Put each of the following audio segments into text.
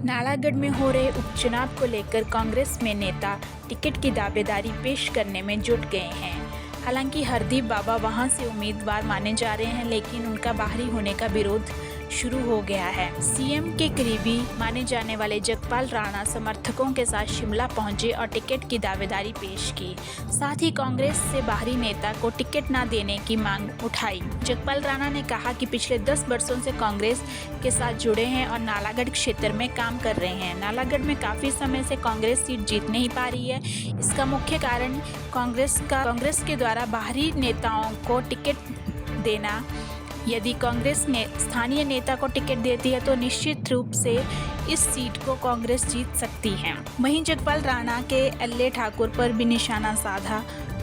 नालागढ़ में हो रहे उपचुनाव को लेकर कांग्रेस में नेता टिकट की दावेदारी पेश करने में जुट गए हैं। हालांकि हरदीप बाबा वहां से उम्मीदवार माने जा रहे हैं, लेकिन उनका बाहरी होने का विरोध शुरू हो गया है। सीएम के करीबी माने जाने वाले जगपाल राणा समर्थकों के साथ शिमला पहुंचे और टिकट की दावेदारी पेश की। साथ ही कांग्रेस से बाहरी नेता को टिकट न देने की मांग उठाई। जगपाल राणा ने कहा कि पिछले 10 वर्षों से कांग्रेस के साथ जुड़े हैं और नालागढ़ क्षेत्र में काम कर रहे हैं। नालागढ़ में काफी समय से कांग्रेस सीट जीत नहीं पा रही है। इसका मुख्य कारण कांग्रेस के द्वारा बाहरी नेताओं को टिकट देना। यदि कांग्रेस ने स्थानीय नेता को टिकट देती है तो निश्चित रूप से इस सीट को कांग्रेस जीत सकती है। वहीं जगपाल राणा के एल.ए. ठाकुर पर भी निशाना साधा।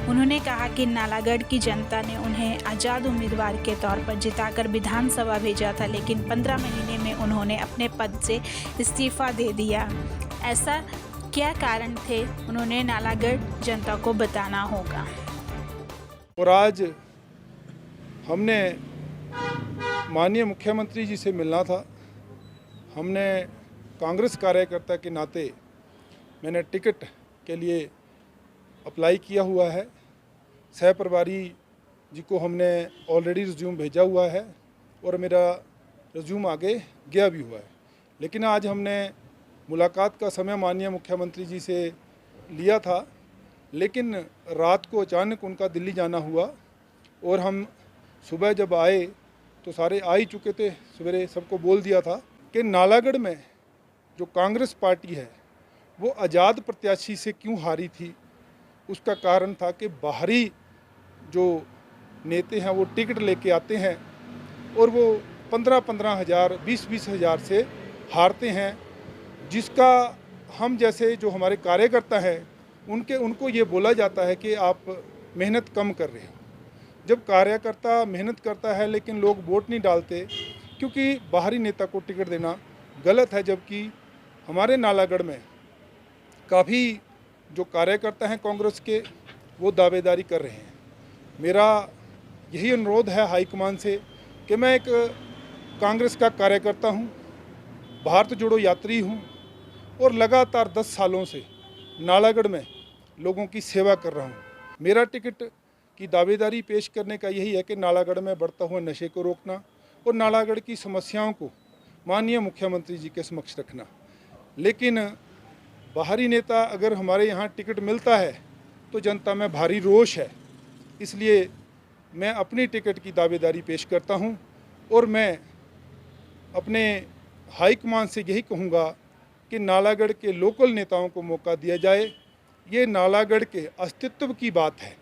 उन्होंने कहा कि नालागढ़ की जनता ने उन्हें आज़ाद उम्मीदवार के तौर पर जिताकर विधानसभा भेजा था, लेकिन 15 महीने में उन्होंने अपने पद से इस्तीफा दे दिया। ऐसा क्या कारण थे, उन्होंने नालागढ़ जनता को बताना होगा। और आज हमने माननीय मुख्यमंत्री जी से मिलना था। हमने कांग्रेस कार्यकर्ता के नाते मैंने टिकट के लिए अप्लाई किया हुआ है। सह प्रभारी जी को हमने ऑलरेडी रिज्यूम भेजा हुआ है और मेरा रिज्यूम आगे गया भी हुआ है। लेकिन आज हमने मुलाकात का समय माननीय मुख्यमंत्री जी से लिया था, लेकिन रात को अचानक उनका दिल्ली जाना हुआ और हम सुबह जब आए तो सारे आ ही चुके थे। सवेरे सबको बोल दिया था कि नालागढ़ में जो कांग्रेस पार्टी है वो आज़ाद प्रत्याशी से क्यों हारी थी। उसका कारण था कि बाहरी जो नेता हैं वो टिकट लेके आते हैं और वो 15-15 हज़ार 20-20 हज़ार से हारते हैं, जिसका हम जैसे जो हमारे कार्यकर्ता हैं उनको ये बोला जाता है कि आप मेहनत कम कर रहे हो। जब कार्यकर्ता मेहनत करता है लेकिन लोग वोट नहीं डालते, क्योंकि बाहरी नेता को टिकट देना गलत है। जबकि हमारे नालागढ़ में काफ़ी जो कार्यकर्ता हैं कांग्रेस के वो दावेदारी कर रहे हैं। मेरा यही अनुरोध है हाईकमान से कि मैं एक कांग्रेस का कार्यकर्ता हूं, भारत जोड़ो यात्री हूं और लगातार 10 सालों से नालागढ़ में लोगों की सेवा कर रहा हूं। मेरा टिकट की दावेदारी पेश करने का यही है कि नालागढ़ में बढ़ता हुआ नशे को रोकना और नालागढ़ की समस्याओं को माननीय मुख्यमंत्री जी के समक्ष रखना। लेकिन बाहरी नेता अगर हमारे यहाँ टिकट मिलता है तो जनता में भारी रोष है। इसलिए मैं अपनी टिकट की दावेदारी पेश करता हूँ और मैं अपने हाईकमान से यही कहूँगा कि नालागढ़ के लोकल नेताओं को मौका दिया जाए। ये नालागढ़ के अस्तित्व की बात है।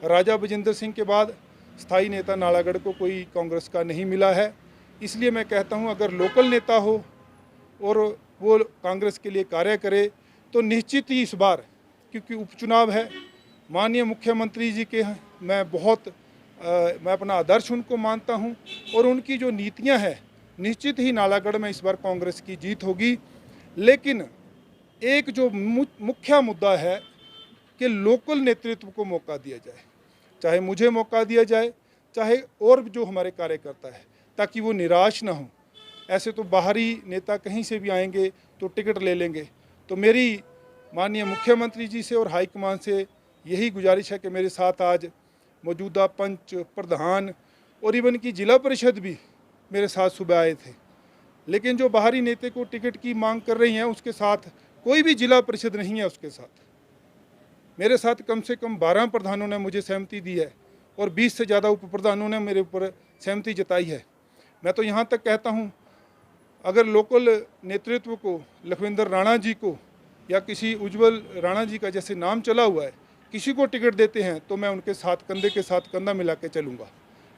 राजा बजिंदर सिंह के बाद स्थायी नेता नालागढ़ को कोई कांग्रेस का नहीं मिला है। इसलिए मैं कहता हूं अगर लोकल नेता हो और वो कांग्रेस के लिए कार्य करे तो निश्चित ही इस बार, क्योंकि उपचुनाव है, माननीय मुख्यमंत्री जी के मैं अपना आदर्श उनको मानता हूं और उनकी जो नीतियां हैं निश्चित ही नालागढ़ में इस बार कांग्रेस की जीत होगी। लेकिन एक जो मुख्य मुद्दा है कि लोकल नेतृत्व को मौका दिया जाए, चाहे मुझे मौका दिया जाए, चाहे और जो हमारे कार्यकर्ता है, ताकि वो निराश ना हो। ऐसे तो बाहरी नेता कहीं से भी आएंगे तो टिकट ले लेंगे। तो मेरी माननीय मुख्यमंत्री जी से और हाईकमान से यही गुजारिश है कि मेरे साथ आज मौजूदा पंच, प्रधान और इवन की जिला परिषद भी मेरे साथ सुबह आए थे। लेकिन जो बाहरी नेता को टिकट की मांग कर रही हैं उसके साथ कोई भी जिला परिषद नहीं है। उसके साथ मेरे साथ कम से कम 12 प्रधानों ने मुझे सहमति दी है और 20 से ज़्यादा उप प्रधानों ने मेरे ऊपर सहमति जताई है। मैं तो यहाँ तक कहता हूँ अगर लोकल नेतृत्व को, लखविंदर राणा जी को या किसी उज्जवल राणा जी का जैसे नाम चला हुआ है, किसी को टिकट देते हैं तो मैं उनके साथ कंधे के साथ कंधा मिला के चलूँगा,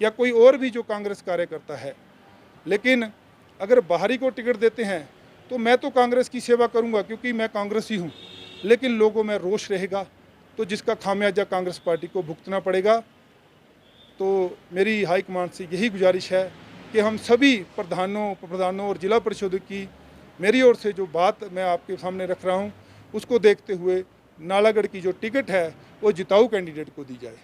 या कोई और भी जो कांग्रेस कार्यकर्ता है। लेकिन अगर बाहरी को टिकट देते हैं तो मैं तो कांग्रेस की सेवा करूँगा, क्योंकि मैं कांग्रेसी हूँ। लेकिन लोगों में रोष रहेगा तो जिसका खामियाजा कांग्रेस पार्टी को भुगतना पड़ेगा। तो मेरी हाईकमान से यही गुजारिश है कि हम सभी प्रधानों, उप प्रधानों और जिला परिषद की मेरी ओर से जो बात मैं आपके सामने रख रहा हूं, उसको देखते हुए नालागढ़ की जो टिकट है वो जिताऊ कैंडिडेट को दी जाए।